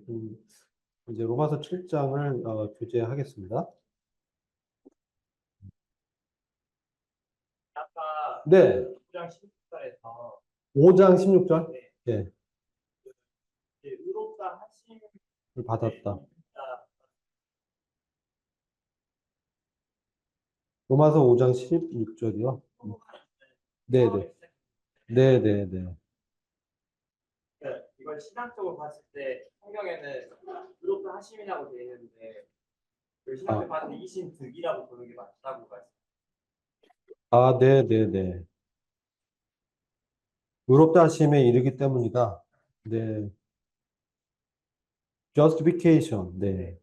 그럼 이제 로마서 7장을 교제하겠습니다. 아까 네, 5장 16절에서 5장 16절. 네, 예, 의롭다 하심을 받았다. 입다 로마서 5장 16절이요. 네네. 네네네. 이걸 신학적으로 봤을 때 성경에는 의롭다 하심이라고 되어 있는데 신학적으로 봤을 때 이신 득이라고 보는 게 맞다고 봤어요. 네네네. 의롭다 하심에 이르기 때문이다. 네. justification. 네.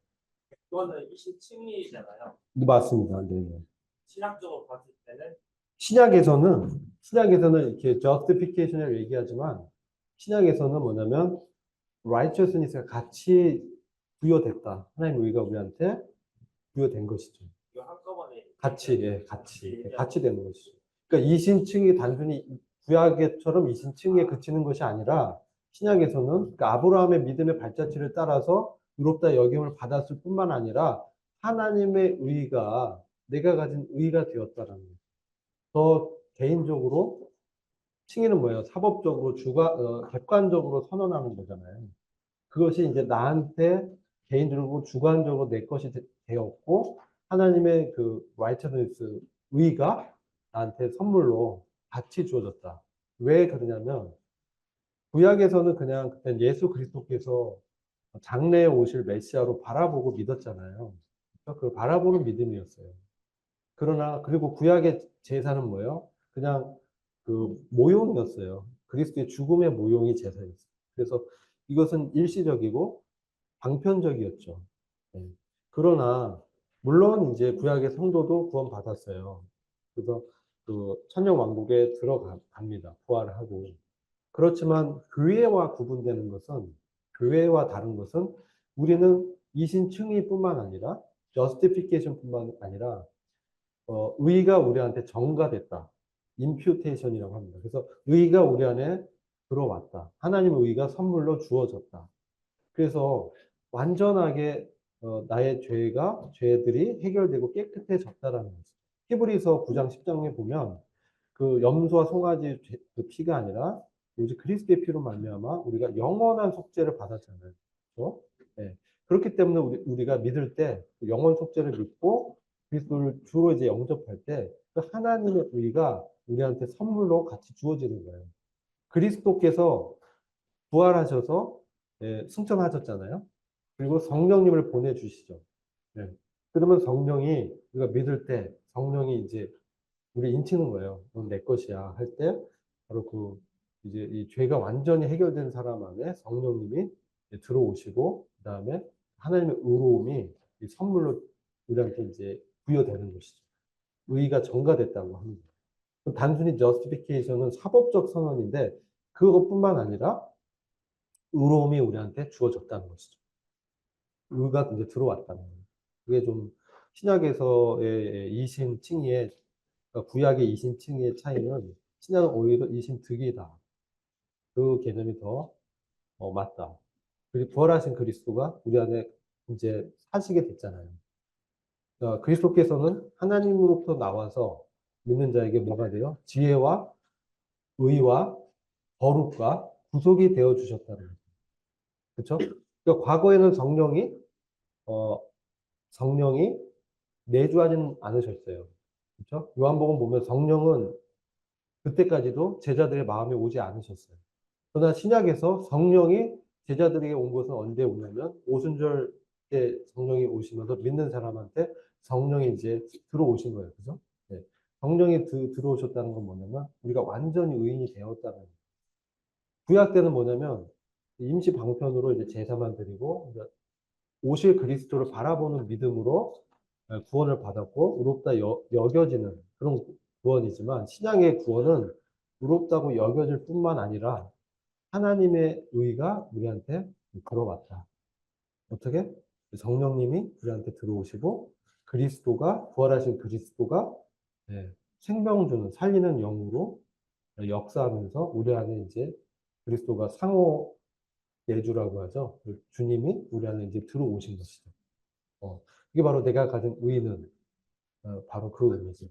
그거는 이신 칭의잖아요. 네, 맞습니다. 네. 신학적으로 봤을 때는 신약에서는 이렇게 justification을 얘기하지만, 신약에서는 뭐냐면, righteousness가 같이 부여됐다. 하나님의 의가 우리한테 부여된 것이죠. 이거 한꺼번에 같이 되는 것이죠. 그러니까 이신층이 단순히 구약에처럼 이신층에 그치는 것이 아니라 신약에서는 그러니까 아브라함의 믿음의 발자취를 따라서 의롭다 여김을 받았을 뿐만 아니라 하나님의 의가 내가 가진 의가 되었다라는 거죠. 더 개인적으로 칭의는 뭐예요? 사법적으로 객관적으로 선언하는 거잖아요. 그것이 이제 나한테 개인적으로 주관적으로 내 것이 되었고 하나님의 그 righteousness 의가 나한테 선물로 같이 주어졌다. 왜 그러냐면 구약에서는 그냥 그때 예수 그리스도께서 장래에 오실 메시아로 바라보고 믿었잖아요. 그 바라보는 믿음이었어요. 그러나 그리고 구약의 제사는 뭐예요? 그냥 그 모용이었어요. 그리스도의 죽음의 모용이 제사였어요. 그래서 이것은 일시적이고 방편적이었죠. 네. 그러나 물론 이제 구약의 성도도 구원받았어요. 그래서 그 천년 왕국에 들어갑니다. 부활을 하고. 그렇지만 교회와 구분되는 것은 교회와 다른 것은 우리는 이신층의뿐만 아니라 justification뿐만 아니라 의가 우리한테 전가됐다. 임퓨테이션이라고 합니다. 그래서 의가 우리 안에 들어왔다. 하나님의 의가 선물로 주어졌다. 그래서 완전하게 나의 죄들이 해결되고 깨끗해졌다라는 거죠. 히브리서 9장 10장에 보면 그 염소와 송아지 그 피가 아니라 오직 그리스도의 피로 말미암아 우리가 영원한 속죄를 받았잖아요. 그렇죠? 네. 그렇기 때문에 우리가 믿을 때 영원 속죄를 믿고 그리스도를 주로 이제 영접할 때 그 하나님의 의가 우리한테 선물로 같이 주어지는 거예요. 그리스도께서 부활하셔서 승천하셨잖아요. 그리고 성령님을 보내주시죠. 네. 그러면 성령이 우리가 믿을 때 성령이 이제 우리 인치는 거예요. 넌 내 것이야 할 때 바로 그 이제 이 죄가 완전히 해결된 사람 안에 성령님이 들어오시고 그 다음에 하나님의 의로움이 선물로 우리한테 이제 부여되는 것이죠. 의가 전가됐다고 합니다. 단순히 justification은 사법적 선언인데 그것뿐만 아니라 의로움이 우리한테 주어졌다는 것이죠. 의가 이제 들어왔다는 거예요. 그게 좀 신약에서의 이신칭의의 그러니까 구약의 이신칭의의 차이는 신약은 오히려 이신득이다. 그 개념이 더 맞다. 그리고 부활하신 그리스도가 우리 안에 이제 사시게 됐잖아요. 그러니까 그리스도께서는 하나님으로부터 나와서 믿는 자에게 뭐가 돼요? 지혜와 의와 거룩과 구속이 되어 주셨다는 거죠. 그렇죠? 그러니까 과거에는 어, 성령이 내주하지는 않으셨어요. 그렇죠? 요한복음 보면 성령은 그때까지도 제자들의 마음에 오지 않으셨어요. 그러나 신약에서 성령이 제자들에게 온 것은 언제 오냐면 오순절 때 성령이 오시면서 믿는 사람한테 성령이 이제 들어오신 거예요. 그죠? 네. 성령이 들어오셨다는 건 뭐냐면 우리가 완전히 의인이 되었다는 거예요. 구약 때는 뭐냐면 임시 방편으로 이제 제사만 드리고 오실 그리스도를 바라보는 믿음으로 구원을 받았고 의롭다 여겨지는 그런 구원이지만 신약의 구원은 의롭다고 여겨질 뿐만 아니라 하나님의 의가 우리한테 들어왔다. 어떻게? 성령님이 우리한테 들어오시고 그리스도가 부활하신 그리스도가 생명 주는 살리는 영으로 역사하면서 우리 안에 이제 그리스도가 상호의 내주라고 하죠. 그 주님이 우리 안에 이제 들어오신 것이죠. 이게 바로 내가 가진 의는 바로 그 의미죠.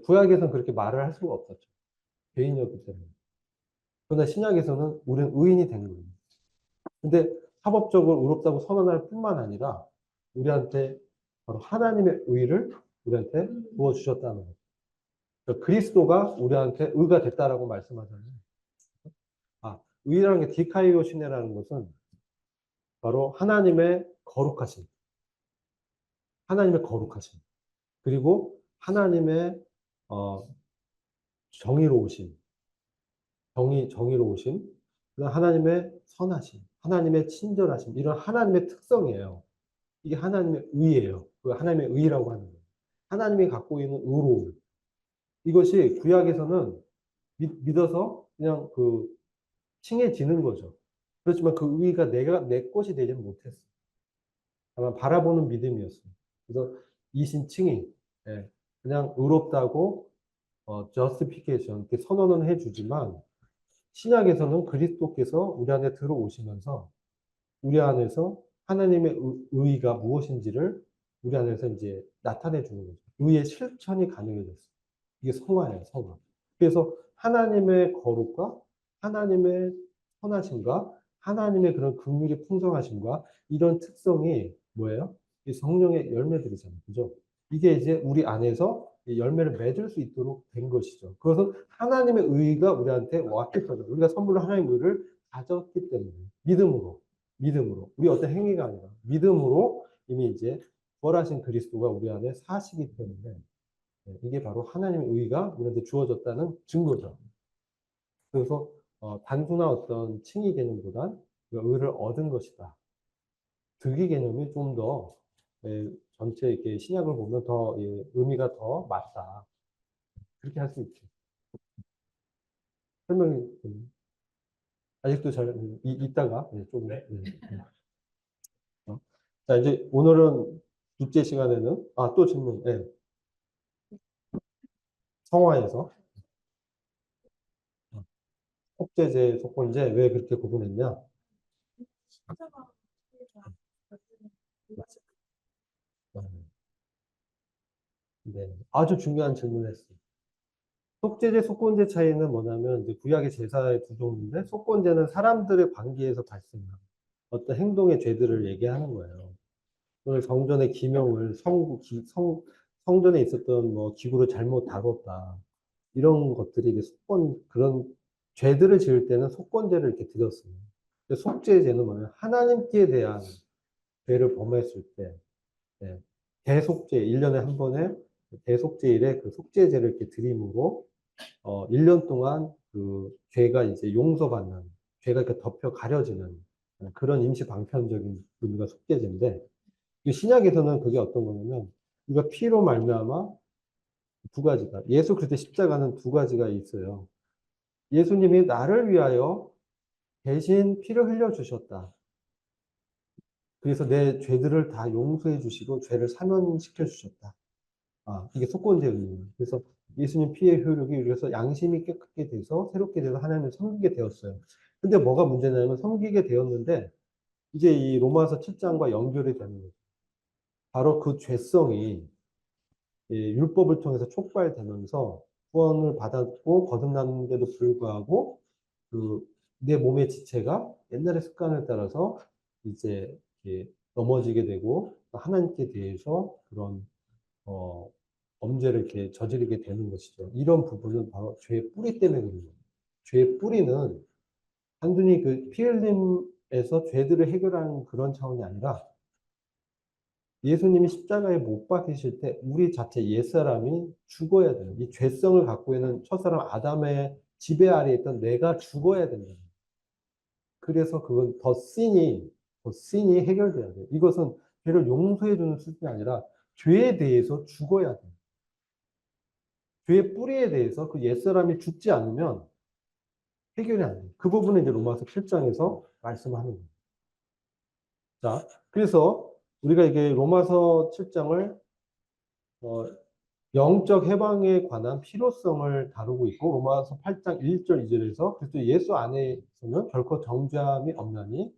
구약에서는 그렇게 말을 할 수가 없었죠. 죄인이었기 때문에. 그러나 신약에서는 우리는 의인이 된 거예요. 근데 합법적으로 의롭다고 선언할 뿐만 아니라 우리한테 바로 하나님의 의를 우리한테 부어주셨다는 거죠. 그러니까 그리스도가 우리한테 의가 됐다라고 말씀하잖아요. 의라는 게 디카이오 시네라는 것은 바로 하나님의 거룩하심, 그리고 하나님의 어, 정의로우심, 정의로우심, 그다음 하나님의 선하심, 하나님의 친절하심, 이런 하나님의 특성이에요. 이게 하나님의 의예요. 그 하나님의 의라고 하는 거예요. 하나님이 갖고 있는 의로움. 이것이 구약에서는 믿어서 그냥 그 칭해지는 거죠. 그렇지만 그 의가 내 것이 되지는 못했어. 다만 바라보는 믿음이었어요. 그래서 이신칭의, 예, 그냥 의롭다고 justification 이렇게 선언은 해주지만 신약에서는 그리스도께서 우리 안에 들어오시면서 우리 안에서 하나님의 의가 무엇인지를 우리 안에서 이제 나타내 주는 거죠. 의의 실천이 가능해졌어요. 이게 성화예요, 성화. 그래서 하나님의 거룩과 하나님의 선하심과 하나님의 그런 긍휼이 풍성하심과 이런 특성이 뭐예요? 이 성령의 열매들이잖아요. 그죠? 이게 이제 우리 안에서 열매를 맺을 수 있도록 된 것이죠. 그것은 하나님의 의가 우리한테 왔기 때문에 우리가 선물로 하나님의 의를 가졌기 때문에 믿음으로 우리 어떤 행위가 아니라 믿음으로 이미 이제 부활하신 그리스도가 우리 안에 사시기 때문에 이게 바로 하나님의 의가 우리한테 주어졌다는 증거죠. 그래서 단순한 어떤 칭의 개념보단 의를 얻은 것이다. 득의 개념이 좀 더 전체 이렇게 신약을 보면 더 의미가 더 맞다. 그렇게 할 수 있죠. 설명이 아직도 잘 이따가 조금. 네. 자, 이제 오늘은 둘째 시간에는 또 질문. 네. 성화에서 속죄제, 속건제 왜 그렇게 구분했냐? 네, 아주 중요한 질문을 했어요. 속죄제, 속건제 차이는 뭐냐면 이제 구약의 제사의 두 종류인데 속건제는 사람들의 관계에서 발생한 어떤 행동의 죄들을 얘기하는 거예요. 오늘 성전의 기명을 성전에 있었던 뭐 기구를 잘못 다뤘다 이런 것들이 이제 그런 죄들을 지을 때는 속건제를 이렇게 드렸어요. 근데 속죄제는 뭐냐면 하나님께 대한 죄를 범했을 때 대속죄 1년에 한 번에 대속죄일에 그 속죄제를 이렇게 드림으로 1년 동안 그 죄가 이제 용서받는, 죄가 이렇게 덮여 가려지는 그런 임시 방편적인 의미가 속죄제인데, 이 신약에서는 그게 어떤 거냐면, 우리가 피로 말미암아 두 가지가, 예수 그리스도 십자가는 두 가지가 있어요. 예수님이 나를 위하여 대신 피를 흘려 주셨다. 그래서 내 죄들을 다 용서해 주시고 죄를 사면시켜 주셨다. 이게 속건제 의미예요. 그래서 예수님 피의 효력이 그래서 양심이 깨끗게 돼서 새롭게 돼서 하나님을 섬기게 되었어요. 근데 뭐가 문제냐면 섬기게 되었는데 이제 이 로마서 7장과 연결이 되는 거죠. 바로 그 죄성이 율법을 통해서 촉발되면서 구원을 받았고 거듭났는데도 불구하고 그 내 몸의 지체가 옛날의 습관을 따라서 이제 넘어지게 되고 하나님께 대해서 그런 범죄를 이렇게 저지르게 되는 것이죠. 이런 부분은 바로 죄의 뿌리 때문에 그런 거예요. 죄의 뿌리는 단순히 그 피 흘림에서 죄들을 해결하는 그런 차원이 아니라 예수님이 십자가에 못 박히실 때 우리 자체 옛사람이 죽어야 돼요. 이 죄성을 갖고 있는 첫사람 아담의 지배 아래 있던 내가 죽어야 된다. 그래서 그건 더 씬이 해결돼야 돼요. 이것은 죄를 용서해 주는 수준이 아니라 죄에 대해서 죽어야 돼요. 죄의 뿌리에 대해서 그 옛사람이 죽지 않으면 해결이 안 돼요. 그 부분은 이제 로마서 7장에서 말씀하는 거예요. 자, 그래서 우리가 이게 로마서 7장을 영적 해방에 관한 필요성을 다루고 있고 로마서 8장 1절 2절에서 그리스도 예수 안에서는 결코 정죄함이 없나니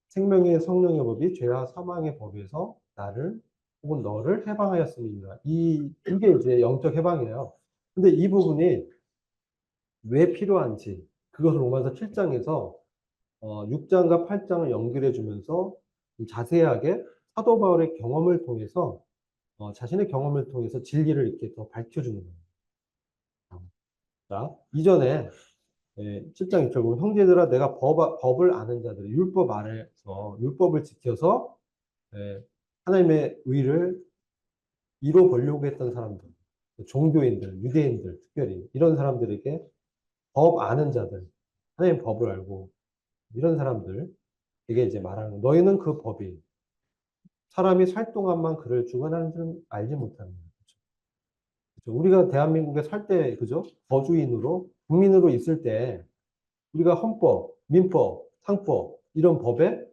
생명의 성령의 법이 죄와 사망의 법에서 나를 혹은 너를 해방하였습니다. 이게 이제 영적 해방이에요. 근데 이 부분이 왜 필요한지 그것을 로마서 7장에서 6장과 8장을 연결해 주면서 자세하게 사도 바울의 경험을 통해서 자신의 경험을 통해서 진리를 이렇게 더 밝혀주는 거예요. 자, 이전에 7장 2절 보면 형제들아 내가 법을 아는 자들이 율법 아래서 율법을 지켜서 하나님의 의를 이뤄 보려고 했던 사람들, 종교인들, 유대인들 특별히 이런 사람들에게 법 아는 자들, 하나님의 법을 알고 이런 사람들 이게 이제 말하는 거예요. 너희는 그 법이 사람이 살 동안만 그를 주관하는 줄 알지 못하는 거예요. 그죠? 우리가 대한민국에 살 때, 그죠? 거주인으로, 국민으로 있을 때, 우리가 헌법, 민법, 상법, 이런 법에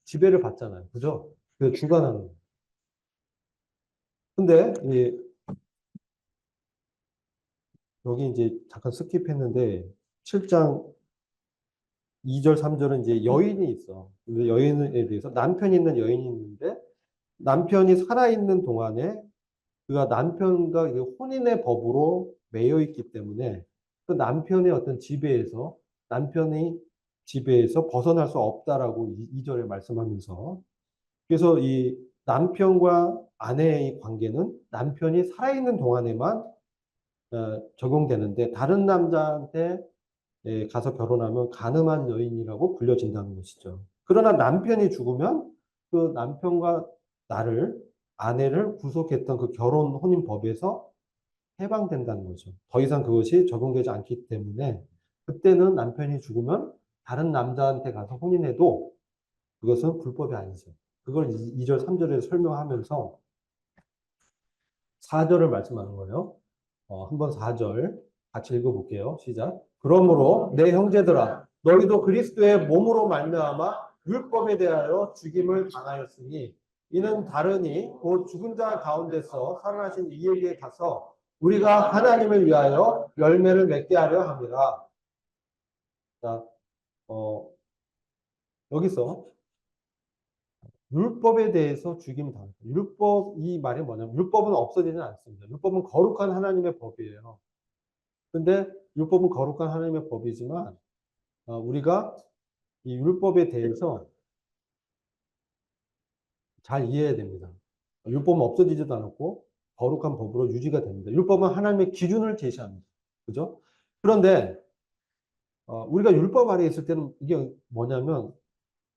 지배를 받잖아요. 그죠? 그 주관하는. 거예요. 근데, 여기 이제 잠깐 스킵했는데, 7장 2절, 3절은 이제 여인이 있어. 근데 여인에 대해서 남편이 있는 여인이 있는데, 남편이 살아있는 동안에 그가 남편과 혼인의 법으로 매여 있기 때문에 그 남편의 어떤 지배에서 남편의 지배에서 벗어날 수 없다라고 2절에 말씀하면서 그래서 이 남편과 아내의 관계는 남편이 살아있는 동안에만 적용되는데 다른 남자한테 가서 결혼하면 간음한 여인이라고 불려진다는 것이죠. 그러나 남편이 죽으면 그 남편과 나를 아내를 구속했던 그 결혼 혼인 법에서 해방된다는 거죠. 더 이상 그것이 적용되지 않기 때문에 그때는 남편이 죽으면 다른 남자한테 가서 혼인해도 그것은 불법이 아니죠. 그걸 2절, 3절에 설명하면서 4절을 말씀하는 거예요. 한번 4절 같이 읽어볼게요. 시작. 그러므로 내 형제들아 너희도 그리스도의 몸으로 말미암아 율법에 대하여 죽임을 당하였으니 이는 다르니 곧 죽은 자 가운데서 살아나신 이에게 가서 우리가 하나님을 위하여 열매를 맺게 하려 합니다. 자, 여기서 율법에 대해서 죽임 당했다. 율법 이 말이 뭐냐면 율법은 없어지지 않습니다. 율법은 거룩한 하나님의 법이에요. 근데 율법은 거룩한 하나님의 법이지만 우리가 이 율법에 대해서 잘 이해해야 됩니다. 율법은 없어지지도 않았고 거룩한 법으로 유지가 됩니다. 율법은 하나님의 기준을 제시합니다. 그죠? 그런데 우리가 율법 아래에 있을 때는 이게 뭐냐면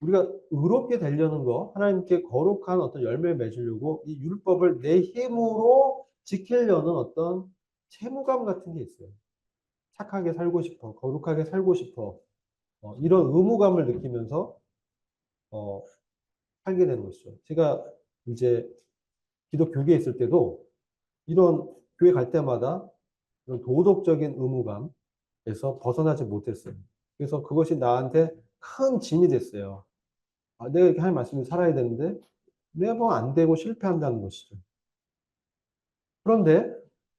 우리가 의롭게 되려는 거, 하나님께 거룩한 어떤 열매를 맺으려고 이 율법을 내 힘으로 지키려는 어떤 채무감 같은 게 있어요. 착하게 살고 싶어, 거룩하게 살고 싶어, 이런 의무감을 느끼면서 어, 살게 되는 것이죠. 제가 이제 기독 교계에 있을 때도 이런 교회 갈 때마다 이런 도덕적인 의무감에서 벗어나지 못했어요. 그래서 그것이 나한테 큰 짐이 됐어요. 내가 이렇게 하나님 말씀을 살아야 되는데 매번 안 되고 실패한다는 것이죠. 그런데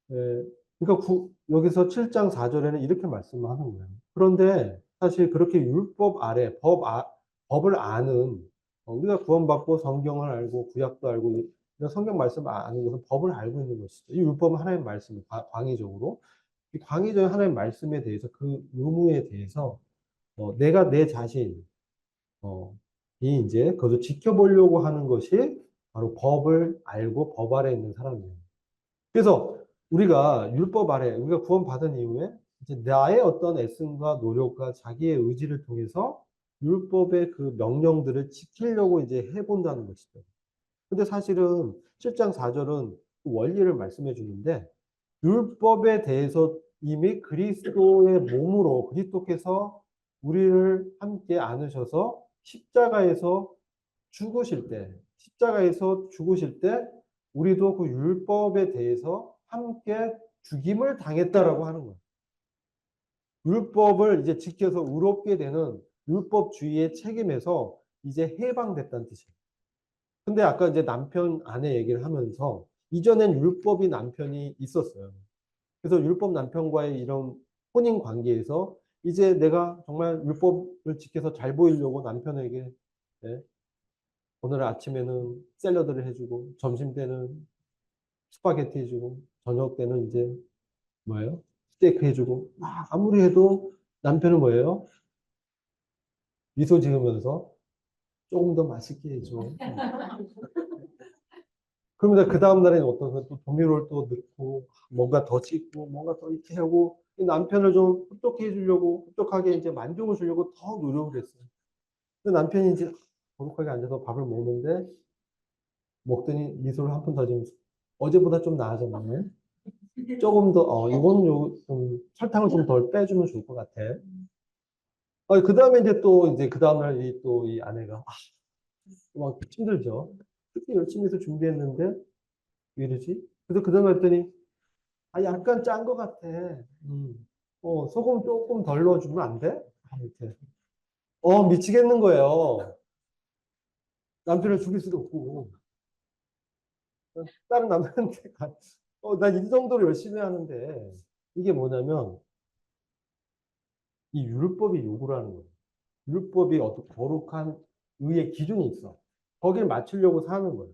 그러니까 여기서 7장 4절에는 이렇게 말씀을 하는 거예요. 그런데 사실 그렇게 율법 아래 법을 아는 우리가 구원받고 성경을 알고 구약도 알고 이런 성경 말씀을 아는 것은 법을 알고 있는 것이죠. 이 율법은 하나님 말씀 광의적으로 이 광의적인 하나님 말씀에 대해서 그 의무에 대해서 내가 내 자신 이 이제 그것을 지켜보려고 하는 것이 바로 법을 알고 법 아래 있는 사람이에요. 그래서 우리가 율법 아래, 우리가 구원받은 이후에 이제 나의 어떤 애씀과 노력과 자기의 의지를 통해서 율법의 그 명령들을 지키려고 이제 해본다는 것이죠. 근데 사실은 7장 4절은 그 원리를 말씀해 주는데 율법에 대해서 이미 그리스도의 몸으로 그리스도께서 우리를 함께 안으셔서 십자가에서 죽으실 때 우리도 그 율법에 대해서 함께 죽임을 당했다라고 하는 거예요. 율법을 이제 지켜서 의롭게 되는 율법주의의 책임에서 이제 해방됐다는 뜻이에요. 근데 아까 이제 남편 아내 얘기를 하면서 이전엔 율법이 남편이 있었어요. 그래서 율법 남편과의 이런 혼인 관계에서 이제 내가 정말 율법을 지켜서 잘 보이려고 남편에게 예, 오늘 아침에는 샐러드를 해주고 점심 때는 스파게티 해주고 저녁 때는 이제 뭐예요? 스테이크 해주고 막 아무리 해도 남편은 뭐예요? 미소 지으면서 조금 더 맛있게 해줘. 그러면 그 다음 날에는 어떤 또 조미료를 또 넣고 뭔가 더 찍고 뭔가 더 이렇게 하고 이 남편을 좀 흡족해 해주려고 흡족하게 이제 만족을 주려고 더 노력을 했어요. 근데 남편이 이제 거룩하게 앉아서 밥을 먹는데 먹더니 미소를 한 푼 더 지면서 어제보다 좀 나아졌네. 조금 더 이건 좀 설탕을 좀 덜 빼주면 좋을 것 같아. 그 다음에 이제 또 이제 그 다음날 이 아내가 막 힘들죠. 그렇게 열심히 해서 준비했는데 왜 이러지? 그래서 그 다음에 했더니 약간 짠 것 같아. 소금 조금 덜 넣어주면 안 돼? 이렇게. 미치겠는 거예요. 남편을 죽일 수도 없고. 다른 남편한테 난 이 정도로 열심히 하는데. 이게 뭐냐면, 이 율법이 요구를 하는 거예요. 율법이 어떤 거룩한 의의 기준이 있어. 거기를 맞추려고 사는 거예요.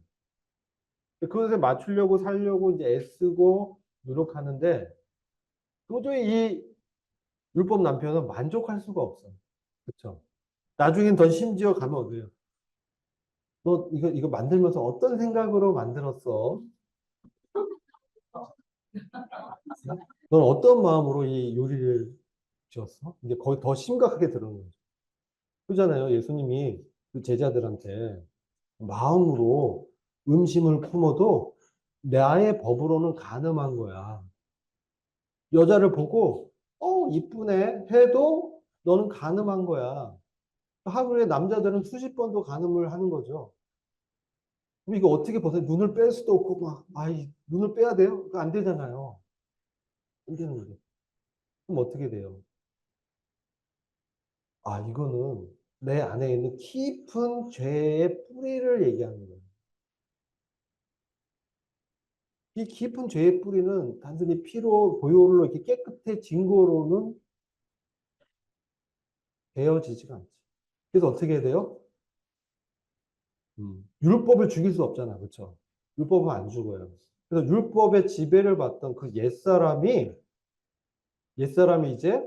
그것에 맞추려고 살려고 이제 애쓰고 노력하는데, 도저히 이 율법 남편은 만족할 수가 없어. 그쵸? 나중엔 더 심지어 가면 어때요? 너 이거 만들면서 어떤 생각으로 만들었어? 넌 어떤 마음으로 이 요리를 지었어? 이제 거의 더 심각하게 들어오는 거죠. 그잖아요. 예수님이 그 제자들한테 마음으로 음식을 품어도 나의 법으로는 가늠한 거야. 여자를 보고 이쁘네 해도 너는 가늠한 거야. 하루에 남자들은 수십 번도 가늠을 하는 거죠. 그럼 이거 어떻게 벗어요? 눈을 뺄 수도 없고 막 눈을 빼야 돼요? 그거 안 되잖아요. 안 되는 거죠. 그럼 어떻게 돼요? 이거는 내 안에 있는 깊은 죄의 뿌리를 얘기하는 거예요. 이 깊은 죄의 뿌리는 단순히 피로, 보혈로 이렇게 깨끗해진 거로는 되어지지가 않지. 그래서 어떻게 해야 돼요? 율법을 죽일 수 없잖아. 그렇죠? 율법은 안 죽어요. 그래서 율법의 지배를 받던 그 옛사람이 이제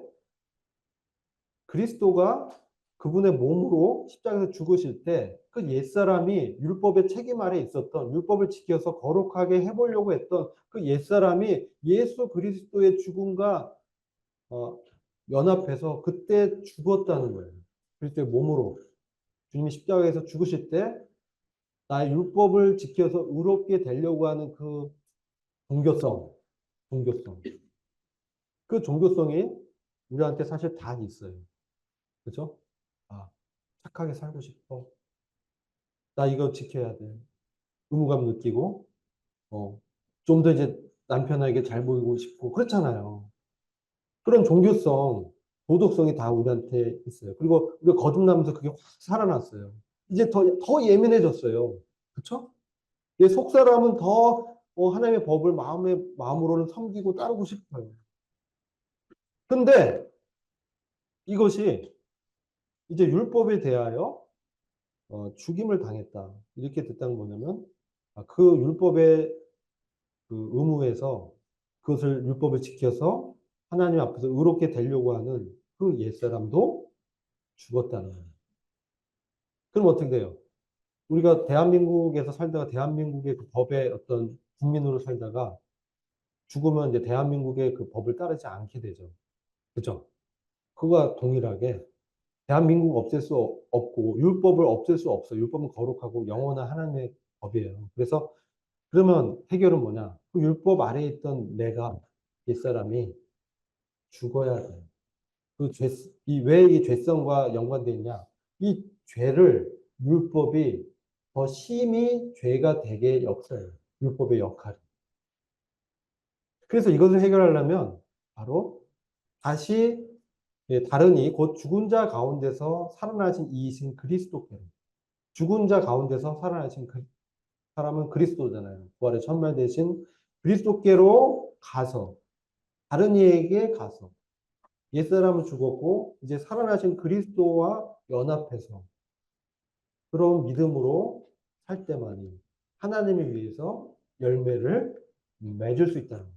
그리스도가 그분의 몸으로 십자가에서 죽으실 때 그 옛사람이 율법의 책임 아래 있었던 율법을 지켜서 거룩하게 해보려고 했던 그 옛사람이 예수 그리스도의 죽음과 연합해서 그때 죽었다는 거예요. 그리스도의 몸으로 주님이 십자가에서 죽으실 때 나의 율법을 지켜서 의롭게 되려고 하는 그 종교성, 종교성. 그 종교성이 우리한테 사실 다 있어요. 그죠? 착하게 살고 싶어. 나 이거 지켜야 돼. 의무감 느끼고, 좀 더 이제 남편에게 잘 보이고 싶고, 그렇잖아요. 그런 종교성, 도덕성이 다 우리한테 있어요. 그리고 우리가 거듭나면서 그게 확 살아났어요. 이제 더 예민해졌어요. 그쵸? 내 속사람은 더 하나님의 법을 마음으로는 섬기고 따르고 싶어요. 근데 이것이 이제 율법에 대하여 죽임을 당했다. 이렇게 됐다는 뭐냐면, 그 율법의 그 의무에서 그것을 율법을 지켜서 하나님 앞에서 의롭게 되려고 하는 그 옛사람도 죽었다는 거예요. 그럼 어떻게 돼요? 우리가 대한민국에서 살다가 대한민국의 그 법의 어떤 국민으로 살다가 죽으면 이제 대한민국의 그 법을 따르지 않게 되죠. 그죠? 그거와 동일하게 대한민국 없앨 수 없고 율법을 없앨 수 없어요. 율법은 거룩하고 영원한 하나님의 법이에요. 그래서 그러면 해결은 뭐냐? 그 율법 아래에 있던 내가 옛사람이 죽어야 돼요. 왜 이 죄성과 연관되어 있냐? 이 죄를 율법이 더 심히 죄가 되게 역사해요. 율법의 역할이. 그래서 이것을 해결하려면 바로 다시 다른 곧 죽은 자 가운데서 살아나신 이이신 그리스도께로 죽은 자 가운데서 살아나신 사람은 그리스도잖아요. 부활의 천말 대신 그리스도께로 가서 다른 이에게 가서 옛사람은 죽었고 이제 살아나신 그리스도와 연합해서 그런 믿음으로 살 때만이 하나님을 위해서 열매를 맺을 수 있다는 거예요.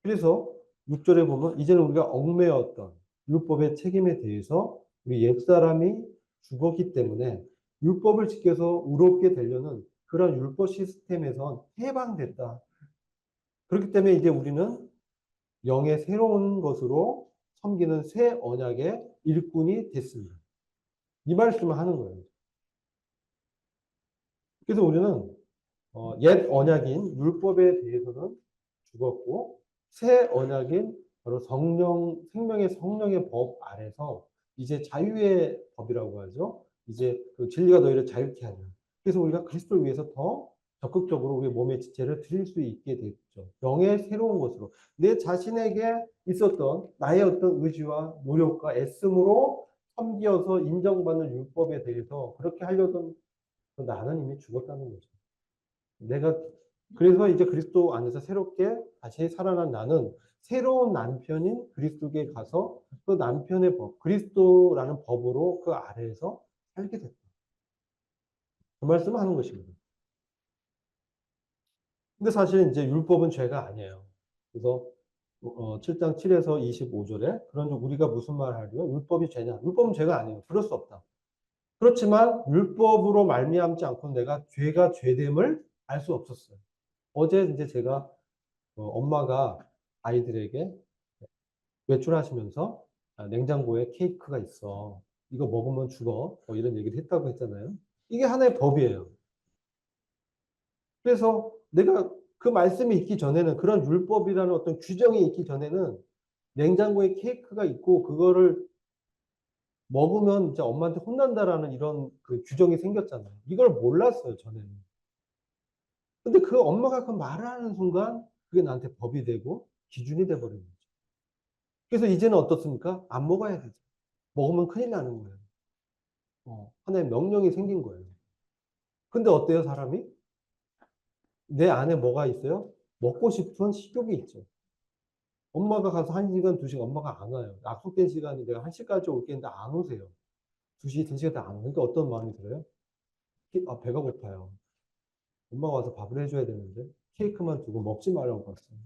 그래서 6절에 보면 이제는 우리가 얽매였던 율법의 책임에 대해서 우리 옛사람이 죽었기 때문에 율법을 지켜서 의롭게 되려는 그런 율법 시스템에선 해방됐다. 그렇기 때문에 이제 우리는 영의 새로운 것으로 섬기는 새 언약의 일꾼이 됐습니다. 이 말씀을 하는 거예요. 그래서 우리는 옛 언약인 율법에 대해서는 죽었고 새 언약인 바로 성령, 생명의 성령의 법 아래서 이제 자유의 법이라고 하죠. 이제 그 진리가 너희를 자유케 하는. 그래서 우리가 그리스도를 위해서 더 적극적으로 우리 몸의 지체를 드릴 수 있게 됐죠. 영의 새로운 것으로 내 자신에게 있었던 나의 어떤 의지와 노력과 애씀으로 섬기어서 인정받는 율법에 대해서 그렇게 하려던 나는 이미 죽었다는 거죠. 내가 그래서 이제 그리스도 안에서 새롭게 다시 살아난 나는 새로운 남편인 그리스도께 가서 그 남편의 법, 그리스도라는 법으로 그 아래에서 살게 됐다. 그 말씀을 하는 것입니다. 근데 사실 이제 율법은 죄가 아니에요. 그래서 7장 7에서 25절에 그런 우리가 무슨 말 하려? 율법이 죄냐? 율법은 죄가 아니에요. 그럴 수 없다. 그렇지만 율법으로 말미암지 않고 내가 죄가 죄됨을 알 수 없었어요. 어제 이제 제가 엄마가 아이들에게 외출하시면서 냉장고에 케이크가 있어. 이거 먹으면 죽어. 이런 얘기를 했다고 했잖아요. 이게 하나의 법이에요. 그래서 내가 그 말씀이 있기 전에는 그런 율법이라는 어떤 규정이 있기 전에는 냉장고에 케이크가 있고 그거를 먹으면 이제 엄마한테 혼난다라는 이런 그 규정이 생겼잖아요. 이걸 몰랐어요, 전에는. 근데 그 엄마가 그 말을 하는 순간 그게 나한테 법이 되고 기준이 돼버린 거죠. 그래서 이제는 어떻습니까? 안 먹어야 되죠. 먹으면 큰일 나는 거예요. 하나의 명령이 생긴 거예요. 근데 어때요, 사람이? 내 안에 뭐가 있어요? 먹고 싶은 식욕이 있죠. 엄마가 가서 1시간, 2시간 엄마가 안 와요. 약속된 시간이 내가 1시까지 올게 했는데 안 오세요. 2시, 3시간 다 안 오니까 그러니까 어떤 마음이 들어요? 배가 고파요. 엄마가 와서 밥을 해줘야 되는데 케이크만 두고 먹지 말라고 봤어요.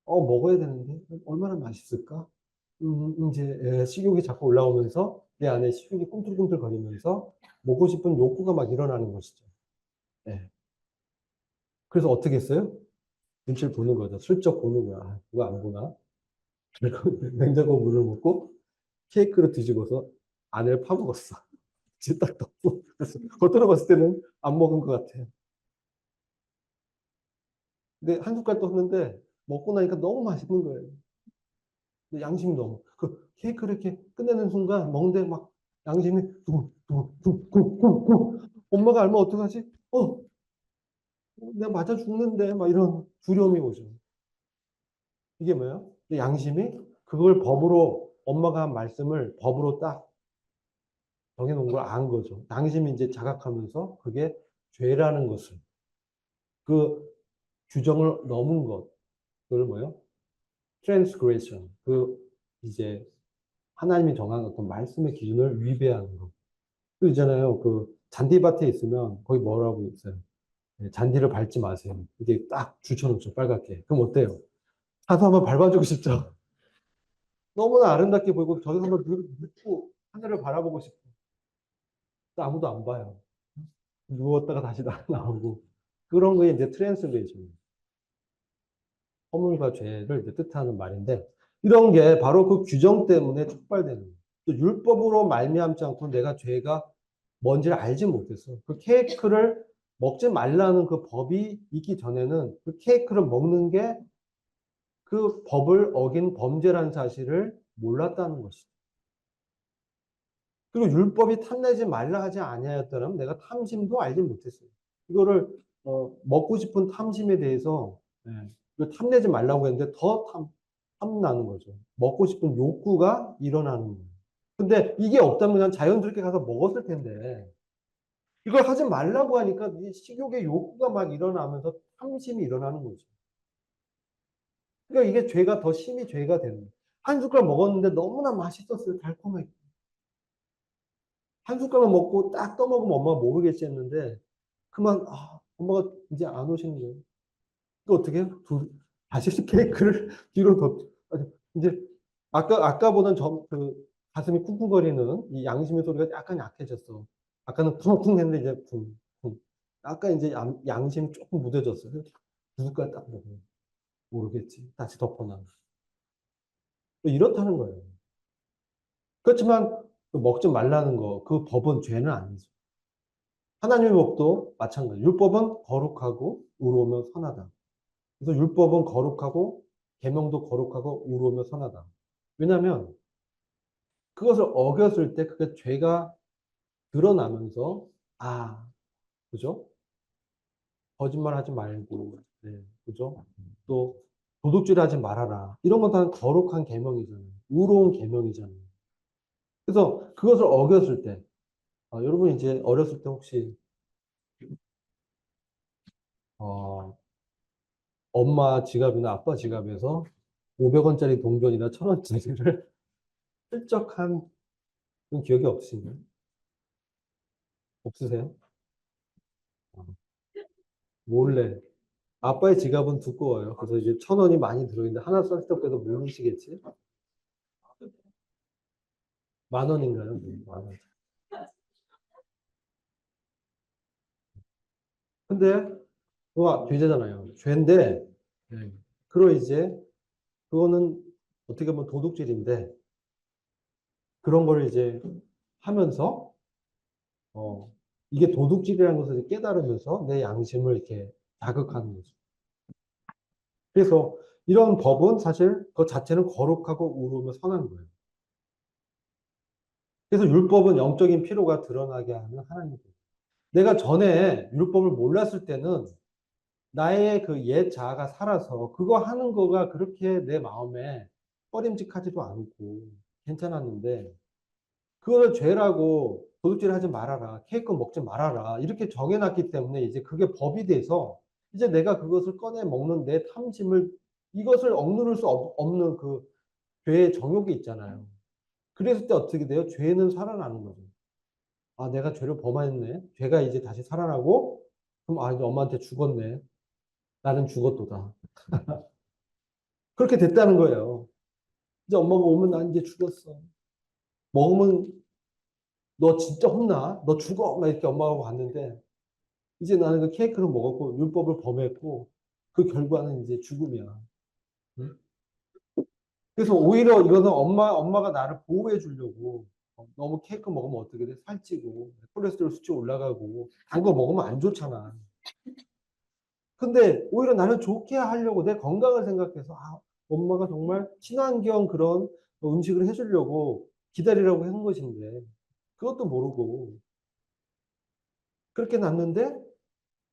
먹어야 되는데 얼마나 맛있을까? 이제 식욕이 자꾸 올라오면서 내 안에 식욕이 꿈틀꿈틀 거리면서 먹고 싶은 욕구가 막 일어나는 것이죠. 네. 그래서 어떻게 했어요? 눈치를 보는 거죠. 슬쩍 보는 거야. 아, 누가 안 보나? 그리고 냉장고 물을 먹고 케이크를 뒤집어서 안을 파먹었어. 진짜 딱 덮고. 그래서 겉으로 봤을 때는 안 먹은 것 같아요. 근데 한 숟갈 떴는데 먹고 나니까 너무 맛있는 거예요. 양심이 너무. 그 케이크를 이렇게 끝내는 순간 먹는데 막 양심이 쿵쿵쿵쿵쿵쿵. 엄마가 알면 어떡하지? 내가 맞아 죽는데 막 이런 두려움이 오죠. 이게 뭐예요? 양심이 그걸 법으로 엄마가 한 말씀을 법으로 딱 정해놓은 걸 안 거죠. 양심이 이제 자각하면서 그게 죄라는 것을 그 규정을 넘은 것 그걸 뭐예요? transgression 그 이제 하나님이 정한 어떤 말씀의 기준을 위배하는 거. 그 있잖아요. 그 잔디밭에 있으면 거기 뭐라고 있어요? 잔디를 밟지 마세요. 이게 딱 줄쳐놓죠. 빨갛게. 그럼 어때요? 가서 한번 밟아주고 싶죠. 너무나 아름답게 보이고 저기서 한번 눕고 하늘을 바라보고 싶고 아무도 안 봐요. 누웠다가 다시 나오고 그런 게 이제 트랜스레이션 허물과 죄를 이제 뜻하는 말인데 이런 게 바로 그 규정 때문에 촉발되는 거예요. 또 율법으로 말미암지 않고 내가 죄가 뭔지를 알지 못했어. 그 케이크를 먹지 말라는 그 법이 있기 전에는 그 케이크를 먹는 게 그 법을 어긴 범죄라는 사실을 몰랐다는 것이죠. 그리고 율법이 탐내지 말라 하지 아니하였더라면 내가 탐심도 알지 못했어요. 이거를 먹고 싶은 탐심에 대해서 이거 탐내지 말라고 했는데 더 탐나는 거죠. 먹고 싶은 욕구가 일어나는 거예요. 근데 이게 없다면 그냥 자연스럽게 가서 먹었을 텐데 이걸 하지 말라고 하니까 이 식욕의 욕구가 막 일어나면서 탐심이 일어나는 거죠. 그러니까 이게 죄가 더 심히 죄가 되는 거예요. 한 숟갈 먹었는데 너무나 맛있었어요. 달콤하게. 한 숟갈만 먹고 딱 떠먹으면 엄마가 모르겠지 했는데 그만 엄마가 이제 안 오시는 거예요. 또 어떻게 해요? 다시 케이크를 뒤로 이제 아까보단 그 가슴이 쿵쿵거리는 이 양심의 소리가 약간 약해졌어. 아까는 쿵쿵 했는데 이제 쿵쿵. 아까 이제 양심이 조금 무뎌졌어요. 두 숟갈 딱 먹어. 모르겠지. 다시 덮어놔. 이렇다는 거예요. 그렇지만 그 먹지 말라는 거, 그 법은 죄는 아니죠. 하나님의 법도 마찬가지. 율법은 거룩하고 의로우며 선하다. 그래서 율법은 거룩하고 계명도 거룩하고 의로우며 선하다. 왜냐하면 그것을 어겼을 때 그게 죄가 드러나면서 그죠? 거짓말하지 말고, 네, 그죠? 또 도둑질하지 말아라. 이런 건 다 거룩한 계명이잖아요. 의로운 계명이잖아요. 그래서 그것을 어겼을 때, 여러분 이제 어렸을 때 혹시 어, 엄마 지갑이나 아빠 지갑에서 500원짜리 동전이나 1000원짜리를 슬쩍한 그런 기억이 없으신가요? 없으세요? 어, 몰래. 아빠의 지갑은 두꺼워요. 그래서 이제 1000원이 많이 들어있는데 하나 쌀떡 빼도 모르시겠지? 10,000원인가요? 네, 10,000원. 근데 그거 죄잖아요. 죄인데, 네. 그럼 이제 그거는 어떻게 보면 도둑질인데 그런 걸 이제 하면서 어, 이게 도둑질이라는 것을 깨달으면서 내 양심을 이렇게 자극하는 거죠. 그래서 이런 법은 사실 그 자체는 거룩하고 의로우며 선한 거예요. 그래서 율법은 영적인 피로가 드러나게 하는 하나님의 법. 내가 전에 율법을 몰랐을 때는 나의 그 옛 자아가 살아서 그거 하는 거가 그렇게 내 마음에 꺼림직하지도 않고 괜찮았는데 그거를 죄라고 도둑질 하지 말아라. 케이크 먹지 말아라. 이렇게 정해놨기 때문에 이제 그게 법이 돼서 이제 내가 그것을 꺼내 먹는 내 탐심을 이것을 억누를 수 없는 그 죄의 정욕이 있잖아요. 그랬을 때 어떻게 돼요? 죄는 살아나는 거죠. 내가 죄를 범했네. 죄가 이제 다시 살아나고 그럼 이제 엄마한테 죽었네. 나는 죽었도다. 그렇게 됐다는 거예요. 이제 엄마가 오면 난 이제 죽었어. 먹으면 너 진짜 혼나. 너 죽어. 막 이렇게 엄마가 왔는데 이제 나는 그 케이크를 먹었고 율법을 범했고 그 결과는 이제 죽음이야. 응? 그래서 오히려 이거는 엄마가 나를 보호해 주려고 너무 케이크 먹으면 어떻게 돼? 살찌고 콜레스테롤 수치 올라가고 단 거 먹으면 안 좋잖아. 근데 오히려 나는 좋게 하려고 내 건강을 생각해서 엄마가 정말 친환경 그런 음식을 해주려고 기다리라고 한 것인데 그것도 모르고 그렇게 놨는데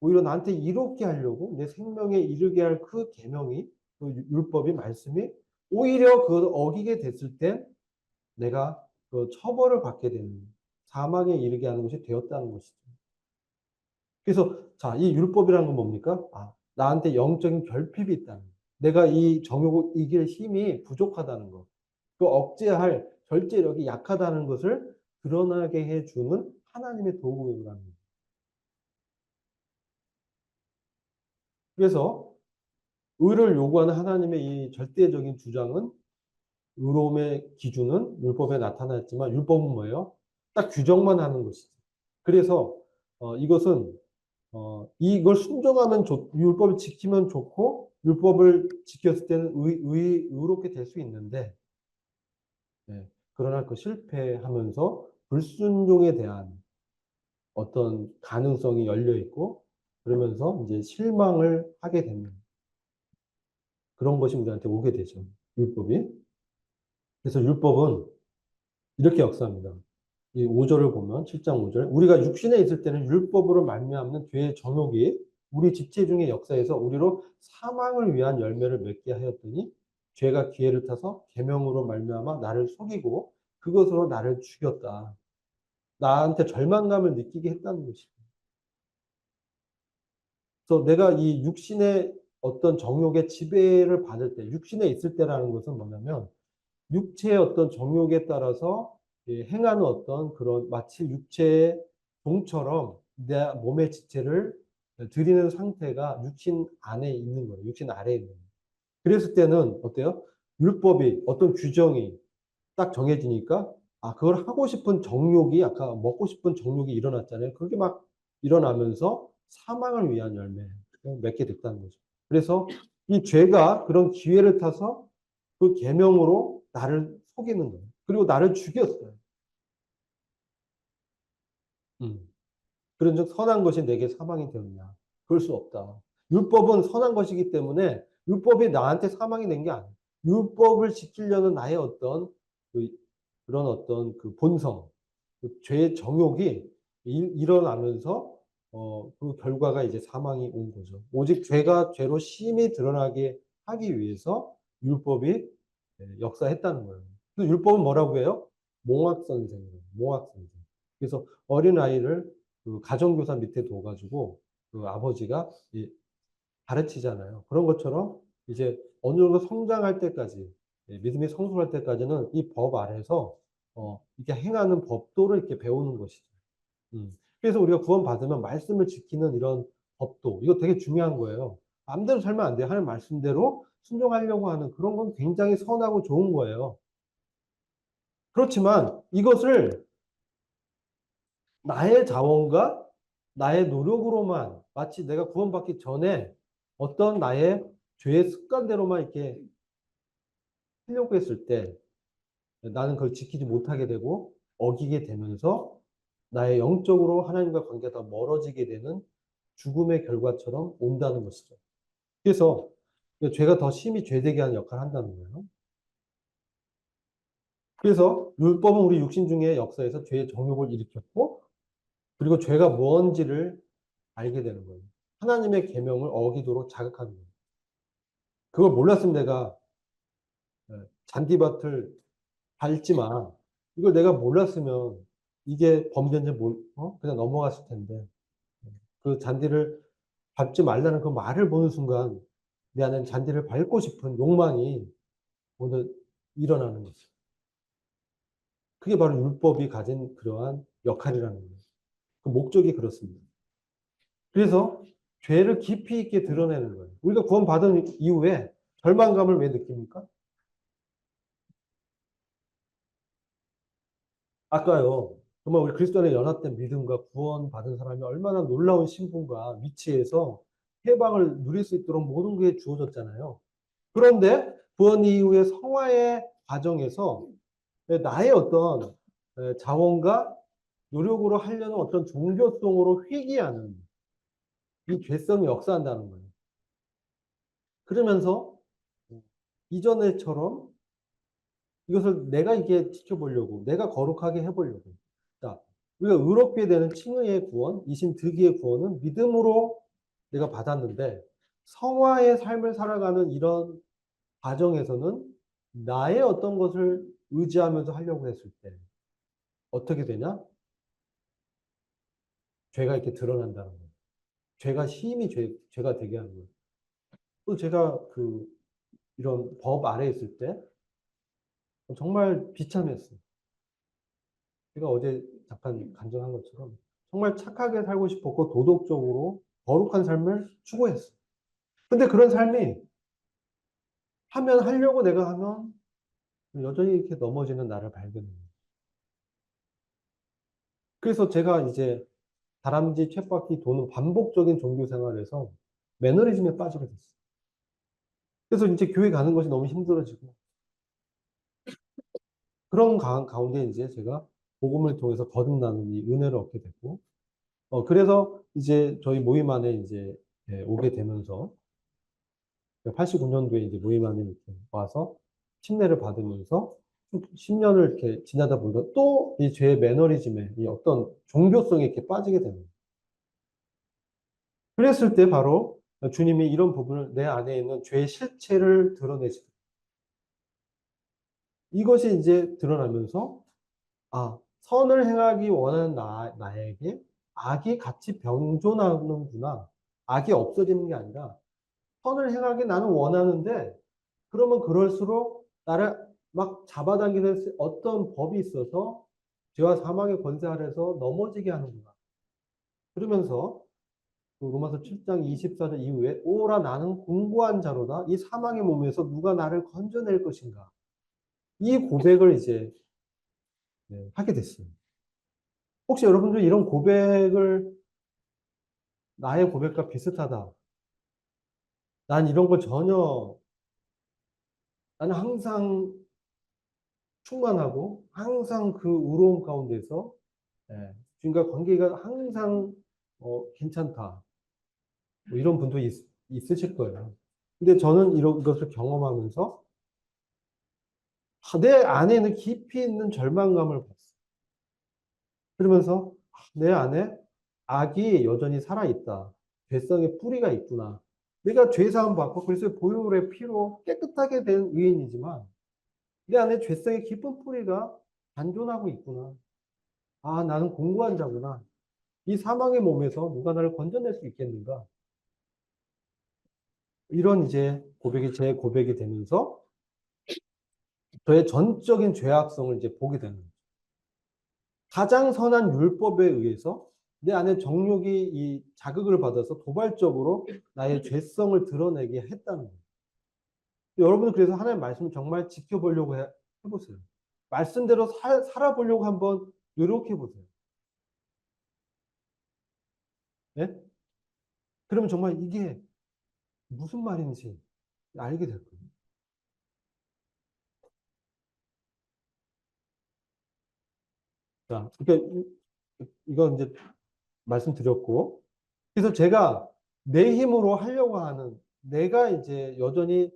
오히려 나한테 이롭게 하려고 내 생명에 이르게 할 그 계명이 그 율법이 말씀이 오히려 그 어기게 됐을 때 내가 그 처벌을 받게 되는 사망에 이르게 하는 것이 되었다는 것이죠. 그래서 자, 이 율법이라는 건 뭡니까? 나한테 영적인 결핍이 있다는 거. 내가 이 정욕을 이길 힘이 부족하다는 거. 그 억제할 절제력이 약하다는 것을 드러나게 해주는 하나님의 도구라는 거. 그래서 의를 요구하는 하나님의 이 절대적인 주장은 의로움의 기준은 율법에 나타났지만 율법은 뭐예요? 딱 규정만 하는 것이죠. 그래서 이것은 이걸 순종하면 율법을 지키면 좋고 율법을 지켰을 때는 의롭게 될 수 있는데 그러나 그 실패하면서 불순종에 대한 어떤 가능성이 열려 있고 그러면서 이제 실망을 하게 되는 그런 것이 우리한테 오게 되죠. 율법이. 그래서 율법은 이렇게 역사합니다. 이 5절을 보면 7장 5절 우리가 육신에 있을 때는 율법으로 말미암는 죄의 정욕이 우리 지체 중의 역사에서 우리로 사망을 위한 열매를 맺게 하였더니 죄가 기회를 타서 계명으로 말미암아 나를 속이고 그것으로 나를 죽였다. 나한테 절망감을 느끼게 했다는 것이죠. 그래서 내가 이 육신의 어떤 정욕의 지배를 받을 때, 육신에 있을 때라는 것은 뭐냐면 육체의 어떤 정욕에 따라서 행하는 어떤 그런 마치 육체의 종처럼 내 몸의 지체를 들이는 상태가 육신 안에 있는 거예요. 육신 아래에 있는 거예요. 그랬을 때는 어때요? 율법이 어떤 규정이 딱 정해지니까 아 그걸 하고 싶은 정욕이 아까 먹고 싶은 정욕이 일어났잖아요. 그게 막 일어나면서 사망을 위한 열매 맺게 됐다는 거죠. 그래서 이 죄가 그런 기회를 타서 그 계명으로 나를 속이는 거예요. 그리고 나를 죽였어요. 음. 그런즉 선한 것이 내게 사망이 되었냐? 그럴 수 없다. 율법은 선한 것이기 때문에 율법이 나한테 사망이 된 게 아니에요. 율법을 지키려는 나의 어떤 그, 그런 어떤 그 본성, 그 죄의 정욕이 일어나면서 그 결과가 이제 사망이 온 거죠. 오직 죄가 죄로 심히 드러나게 하기 위해서 율법이 역사했다는 거예요. 그 율법은 뭐라고 해요? 몽학선생이에요. 몽학선생. 그래서 어린아이를 그 가정교사 밑에 둬가지고 그 아버지가 가르치잖아요. 그런 것처럼 이제 어느 정도 성장할 때까지, 믿음이 성숙할 때까지는 이 법 아래서 이렇게 행하는 법도를 이렇게 배우는 것이죠. 그래서 우리가 구원받으면 말씀을 지키는 이런 법도, 이거 되게 중요한 거예요. 마음대로 살면 안 돼요. 하나님 말씀대로 순종하려고 하는 그런 건 굉장히 선하고 좋은 거예요. 그렇지만 이것을 나의 자원과 나의 노력으로만 마치 내가 구원받기 전에 어떤 나의 죄의 습관대로만 이렇게 하려고 했을 때 나는 그걸 지키지 못하게 되고 어기게 되면서 나의 영적으로 하나님과 관계가 더 멀어지게 되는 죽음의 결과처럼 온다는 것이죠. 그래서 죄가 더 심히 죄되게 하는 역할을 한다는 거예요. 그래서 율법은 우리 육신 중에 역사에서 죄의 정욕을 일으켰고 그리고 죄가 뭔지를 알게 되는 거예요. 하나님의 계명을 어기도록 자극하는 거예요. 그걸 몰랐으면 내가 잔디밭을 밟지 마. 이걸 내가 몰랐으면 이게 범죄인지 그냥 넘어갔을 텐데 그 잔디를 밟지 말라는 그 말을 보는 순간 내 안에 잔디를 밟고 싶은 욕망이 오늘 일어나는 거죠. 그게 바로 율법이 가진 그러한 역할이라는 거예요. 그 목적이 그렇습니다. 그래서 죄를 깊이 있게 드러내는 거예요. 우리가 구원받은 이후에 절망감을 왜 느낍니까? 아까요. 정말 우리 그리스도 안에 연합된 믿음과 구원받은 사람이 얼마나 놀라운 신분과 위치에서 해방을 누릴 수 있도록 모든 게 주어졌잖아요. 그런데 구원 이후의 성화의 과정에서 나의 어떤 자원과 노력으로 하려는 어떤 종교성으로 회귀하는 이 죄성이 역사한다는 거예요. 그러면서 이전에처럼 이것을 내가 이게 지켜보려고, 내가 거룩하게 해보려고. 자, 우리가 의롭게 되는 칭의의 구원, 이신 득의의 구원은 믿음으로 내가 받았는데, 성화의 삶을 살아가는 이런 과정에서는 나의 어떤 것을 의지하면서 하려고 했을 때, 어떻게 되냐? 죄가 이렇게 드러난다는 거예요. 죄가 힘이 죄가 되게 하는 거예요. 또 제가 이런 법 아래에 있을 때, 정말 비참했어요. 제가 어제 잠깐 간증한 것처럼 정말 착하게 살고 싶었고 도덕적으로 거룩한 삶을 추구했어요. 근데 그런 삶이 하려고 내가 하면 여전히 이렇게 넘어지는 나를 발견해요. 그래서 제가 이제 다람쥐 쳇바퀴 도는 반복적인 종교 생활에서 매너리즘에 빠지게 됐어요. 그래서 이제 교회 가는 것이 너무 힘들어지고 그런 가운데 이제 제가 복음을 통해서 거듭나는 이 은혜를 얻게 됐고 그래서 이제 저희 모임 안에 이제 오게 되면서 89년도에 이제 모임 안에 이렇게 와서 침례를 받으면서 10년을 이렇게 지나다 보니까 또 이 죄의 매너리즘에 이 어떤 종교성에 이렇게 빠지게 되는 거예요. 그랬을 때 바로 주님이 이런 부분을 내 안에 있는 죄의 실체를 드러내시고 이것이 이제 드러나면서 아, 선을 행하기 원하는 나에게 악이 같이 병존하는구나. 악이 없어지는 게 아니라 선을 행하기 나는 원하는데 그러면 그럴수록 나를 막 잡아당기는 어떤 법이 있어서 죄와 사망의 권세 아래서 넘어지게 하는구나. 그러면서 그 로마서 7장 24절 이후에 오라 나는 공고한 자로다. 이 사망의 몸에서 누가 나를 건져낼 것인가. 이 고백을 이제 하게 됐어요. 혹시 여러분들 이런 고백을 나의 고백과 비슷하다. 난 이런 걸 전혀 나는 항상 충만하고 항상 그 의로움 가운데서 주님과 관계가 항상 괜찮다. 뭐 이런 분도 있으실 거예요. 근데 저는 이런 것을 경험하면서 내 안에는 깊이 있는 절망감을 봤어요. 그러면서 내 안에 악이 여전히 살아있다. 죄성의 뿌리가 있구나. 내가 죄사함 받고 그리스도의 보혈의 피로 깨끗하게 된 의인이지만 내 안에 죄성의 깊은 뿌리가 단존하고 있구나. 아, 나는 공고한 자구나. 이 사망의 몸에서 누가 나를 건져낼 수 있겠는가? 이런 이제 고백이 제 고백이 되면서 저의 전적인 죄악성을 이제 보게 되는 거죠. 가장 선한 율법에 의해서 내 안에 정욕이 이 자극을 받아서 도발적으로 나의 죄성을 드러내게 했다는 거예요. 여러분은 그래서 하나님의 말씀을 정말 지켜보려고 해보세요. 말씀대로 살아보려고 한번 노력해 보세요. 네? 그러면 정말 이게 무슨 말인지 알게 될 거예요. 자, 그러니까 이건 이제 말씀드렸고, 그래서 제가 내 힘으로 하려고 하는, 내가 이제 여전히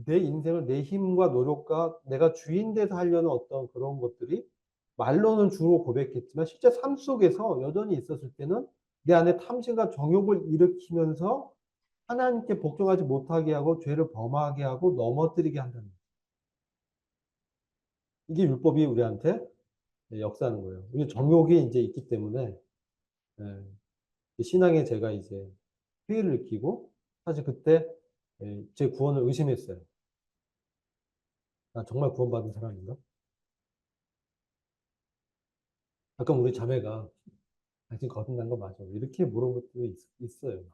내 인생을 내 힘과 노력과 내가 주인 돼서 하려는 어떤 그런 것들이 말로는 주로 고백했지만 실제 삶 속에서 여전히 있었을 때는 내 안에 탐심과 정욕을 일으키면서 하나님께 복종하지 못하게 하고 죄를 범하게 하고 넘어뜨리게 한다는 거예요. 이게 율법이 우리한테 역사하는 거예요. 우리 정욕이 이제 있기 때문에 신앙에 제가 이제 회의를 느끼고 사실 그때 제 구원을 의심했어요. 나 정말 구원받은 사람인가? 가끔 우리 자매가 당신 거듭난 거 맞아. 이렇게 물어볼 때도 있어요.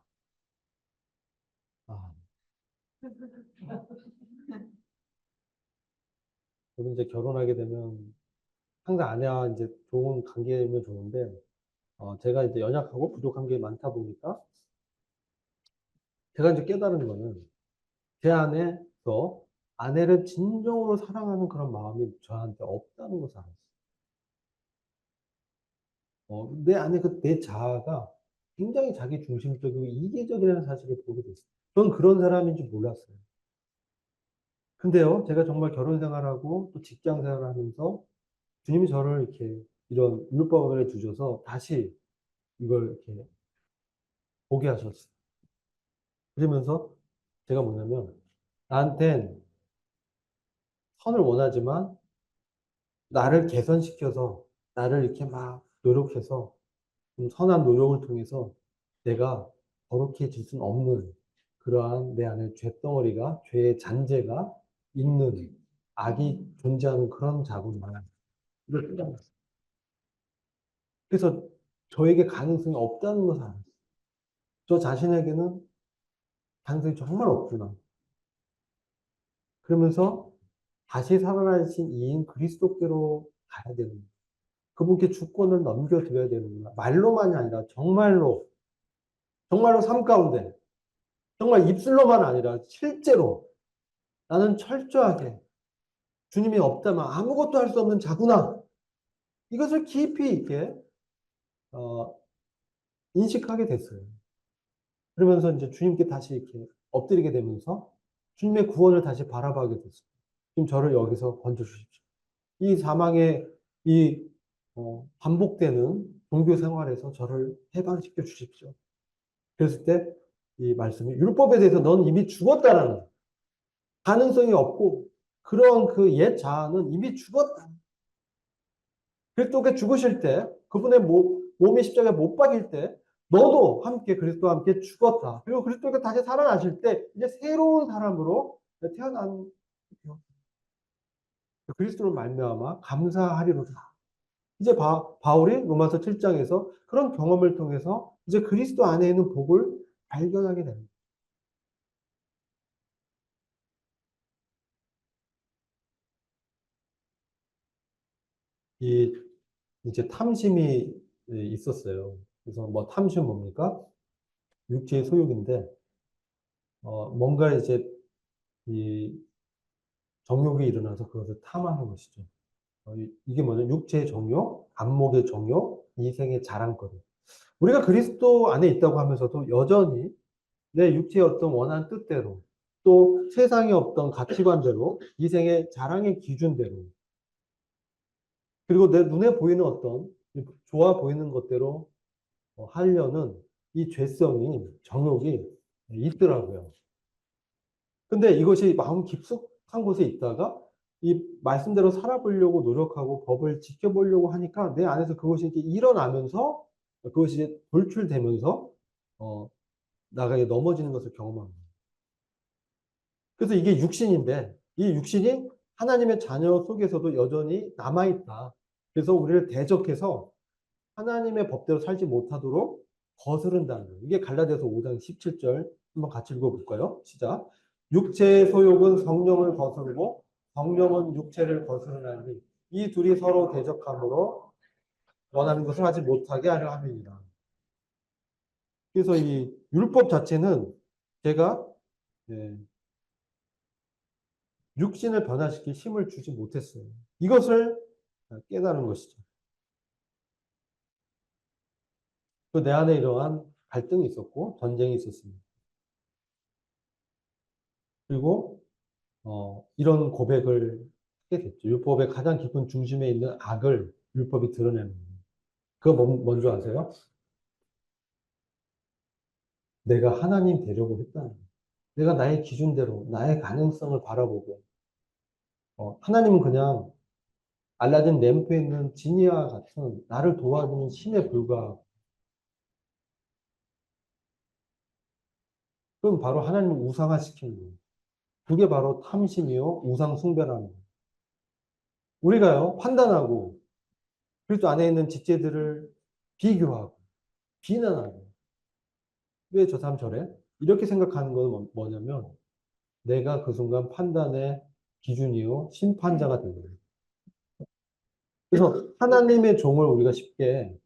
아, 저도 이제 결혼하게 되면 항상 아내와 이제 좋은 관계면 좋은데, 제가 이제 연약하고 부족한 게 많다 보니까 제가 이제 깨달은 거는 제 안에서 아내를 진정으로 사랑하는 그런 마음이 저한테 없다는 것을 알았어요. 내 안에 내 자아가 굉장히 자기 중심적이고 이기적이라는 사실을 보게 됐어요. 전 그런 사람인 줄 몰랐어요. 근데요, 제가 정말 결혼 생활하고 또 직장 생활하면서 주님이 저를 이렇게 이런 율법을 주셔서 다시 이걸 이렇게 보게 하셨어요. 그러면서 제가 뭐냐면 나한텐 선을 원하지만 나를 개선시켜서 나를 이렇게 막 노력해서 좀 선한 노력을 통해서 내가 거룩해질 수는 없는 그러한 내 안에 죄덩어리가 죄의 잔재가 있는 악이 존재하는 그런 자구나 이걸 깨달았어요. 그래서 저에게 가능성이 없다는 것을 알았어요. 저 자신에게는 가능성이 정말 없구나. 그러면서 다시 살아나신 이인 그리스도께로 가야 되는 거예요. 그분께 주권을 넘겨드려야 되는구나. 말로만이 아니라 정말로, 정말로 삶 가운데, 정말 입술로만 아니라 실제로 나는 철저하게 주님이 없다면 아무것도 할 수 없는 자구나. 이것을 깊이 있게 어, 인식하게 됐어요. 그러면서 이제 주님께 다시 이렇게 엎드리게 되면서 주님의 구원을 다시 바라보게 됐어요. 지금 저를 여기서 건져 주십시오. 이 사망의 이 반복되는 종교 생활에서 저를 해방시켜 주십시오. 그랬을 때 이 말씀이 율법에 대해서 넌 이미 죽었다라는 가능성이 없고 그런 그 옛 자아는 이미 죽었다. 그리스도께 죽으실 때 그분의 몸이 십자가에 못 박일 때 너도 함께 그리스도와 함께 죽었다. 그리고 그리스도가 다시 살아나실 때 이제 새로운 사람으로 태어난 그리스도로 말미암아 감사하리로다. 이제 바울이 로마서 7장에서 그런 경험을 통해서 이제 그리스도 안에 있는 복을 발견하게 됩니다. 이 이제 탐심이 있었어요. 그래서 뭐 탐심 뭡니까? 육체의 소욕인데 뭔가 이제 이 정욕이 일어나서 그것을 탐하는 것이죠. 이게 뭐냐? 육체의 정욕, 안목의 정욕, 이생의 자랑거리. 우리가 그리스도 안에 있다고 하면서도 여전히 내 육체의 어떤 원한 뜻대로 또 세상의 어떤 가치관대로 이생의 자랑의 기준대로 그리고 내 눈에 보이는 어떤 좋아 보이는 것대로 하려는 이 죄성이 정욕이 있더라고요. 근데 이것이 마음 깊숙한 곳에 있다가 이 말씀대로 살아보려고 노력하고 법을 지켜보려고 하니까 내 안에서 그것이 이렇게 일어나면서 그것이 이제 돌출되면서 어, 나가게 넘어지는 것을 경험합니다. 그래서 이게 육신인데 이 육신이 하나님의 자녀 속에서도 여전히 남아있다. 그래서 우리를 대적해서 하나님의 법대로 살지 못하도록 거스른다는 거예요. 이게 갈라디아서 5장 17절 한번 같이 읽어볼까요? 시작. 육체의 소욕은 성령을 거스르고 성령은 육체를 거스르나니 이 둘이 서로 대적함으로 원하는 것을 하지 못하게 하려 함이니라. 그래서 이 율법 자체는 제가 예, 육신을 변화시킬 힘을 주지 못했어요. 이것을 깨달은 것이죠. 그 내 안에 이러한 갈등이 있었고 전쟁이 있었습니다. 그리고 이런 고백을 하게 됐죠. 율법의 가장 깊은 중심에 있는 악을 율법이 드러내는 거예요. 그거 뭔지 아세요? 내가 하나님 되려고 했다는 거예요. 내가 나의 기준대로 나의 가능성을 바라보고 하나님은 그냥 알라딘 램프에 있는 지니와 같은 나를 도와주는 신에 불과하고 그럼 바로 하나님을 우상화시키는 거예요. 그게 바로 탐심이요 우상 숭배라는 거예요. 우리가요 판단하고 그리스도 안에 있는 지체들을 비교하고 비난하고 왜 저 사람 저래? 이렇게 생각하는 건 뭐냐면 내가 그 순간 판단의 기준이요 심판자가 되는 거예요. 그래서 하나님의 종을 우리가 쉽게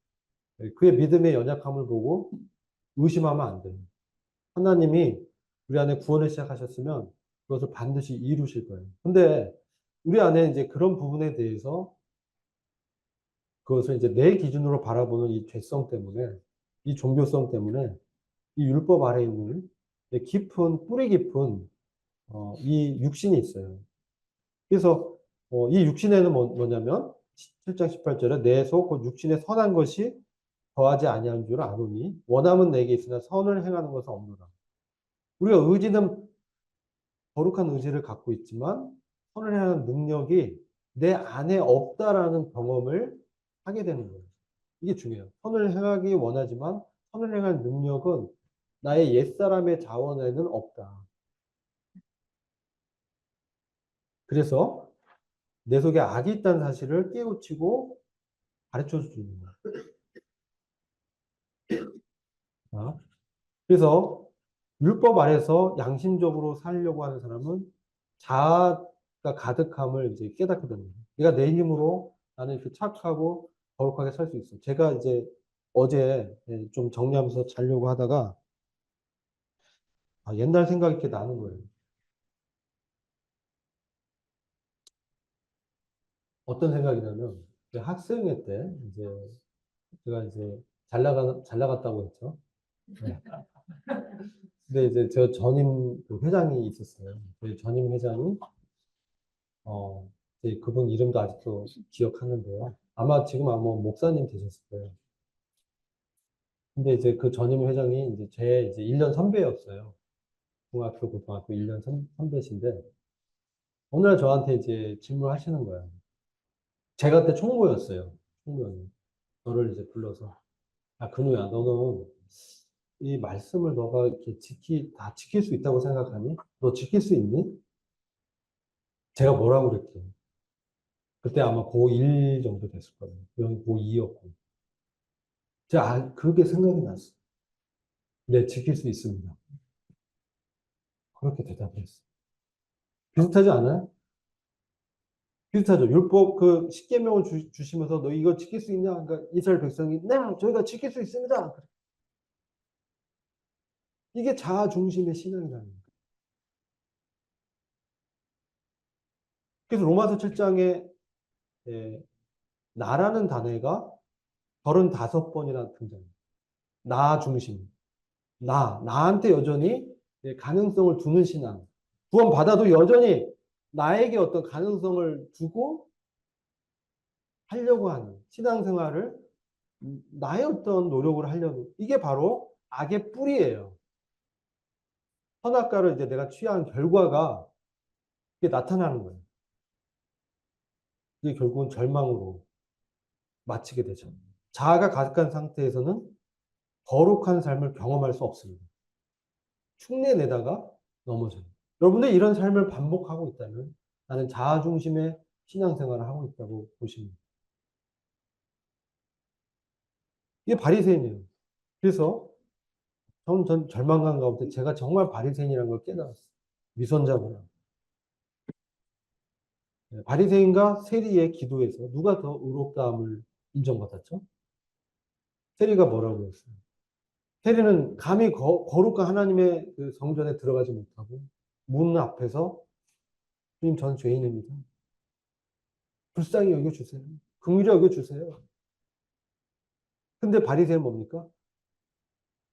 그의 믿음의 연약함을 보고 의심하면 안 돼요. 하나님이 우리 안에 구원을 시작하셨으면 그것을 반드시 이루실 거예요. 근데 우리 안에 이제 그런 부분에 대해서 그것을 이제 내 기준으로 바라보는 이 죄성 때문에, 이 종교성 때문에 이 율법 아래에 있는 깊은, 뿌리 깊은 이 육신이 있어요. 그래서 이 육신에는 뭐냐면 7장 18절에 내 속, 곧 육신의 선한 것이 거하지 아니한 줄 아노니 원함은 내게 있으나 선을 행하는 것은 없노라. 우리가 의지는 거룩한 의지를 갖고 있지만 선을 행하는 능력이 내 안에 없다라는 경험을 하게 되는 거예요. 이게 중요해요. 선을 행하기 원하지만 선을 행할 능력은 나의 옛사람의 자원에는 없다. 그래서 내 속에 악이 있다는 사실을 깨우치고 가르쳐 주는 거야. 그래서 율법 아래서 양심적으로 살려고 하는 사람은 자아가 가득함을 이제 깨닫게 됩니다. 내가 내 힘으로 나는 이렇게 착하고 거룩하게 살 수 있어. 제가 이제 어제 좀 정리하면서 자려고 하다가 옛날 생각이 이렇게 나는 거예요. 어떤 생각이냐면 학생회 때 이제 제가 이제 잘 나갔다고 했죠. 네. 근데 이제 저 전임 그 회장이 있었어요. 그 전임 회장이 이제 그분 이름도 아직도 기억하는데요. 아마 지금 아마 목사님 되셨을 거예요. 근데 이제 그 전임 회장이 이제 제 이제 1년 선배였어요. 중학교, 고등학교 1년 선배신데, 어느 날 저한테 이제 질문을 하시는 거예요. 제가 그때 총무였어요. 총무였는데. 저를 이제 불러서, 야, 근우야, 너는 이 말씀을 너가 이렇게 다 지킬 수 있다고 생각하니? 너 지킬 수 있니? 제가 뭐라고 그랬지? 그때 아마 고1 정도 됐을 거예요. 고2였고. 제가 그렇게 생각이 났어. 네, 지킬 수 있습니다. 그렇게 대답했어. 비슷하지 않아요? 비슷하죠. 율법 그 십계명을 주시면서 너 이거 지킬 수 있냐? 그러니까 이스라엘 백성이 네, 저희가 지킬 수 있습니다. 이게 자아 중심의 신앙이라는 거예요. 그래서 로마서 7장에 나라는 단어가 35번이나 등장해요. 나 중심. 나한테 여전히 가능성을 두는 신앙. 구원받아도 여전히 나에게 어떤 가능성을 두고 하려고 하는 신앙생활을 나의 어떤 노력을 하려는 이게 바로 악의 뿌리예요. 선악과를 이제 내가 취한 결과가 이게 나타나는 거예요. 이게 결국은 절망으로 마치게 되죠. 자아가 가득한 상태에서는 거룩한 삶을 경험할 수 없습니다. 흉내내다가 넘어져요. 여러분들 이런 삶을 반복하고 있다면 나는 자아 중심의 신앙생활을 하고 있다고 보시면 돼요. 이게 바리새인이에요. 그래서 전 절망감 가운데 제가 정말 바리새인이라는 걸 깨달았어요. 위선자구나. 바리새인과 세리의 기도에서 누가 더 의롭다함을 인정받았죠? 세리가 뭐라고 했어요? 세리는 감히 거룩한 하나님의 그 성전에 들어가지 못하고 문 앞에서 주님 전 죄인입니다. 불쌍히 여겨주세요. 긍휼히 여겨주세요. 근데 바리새인은 뭡니까?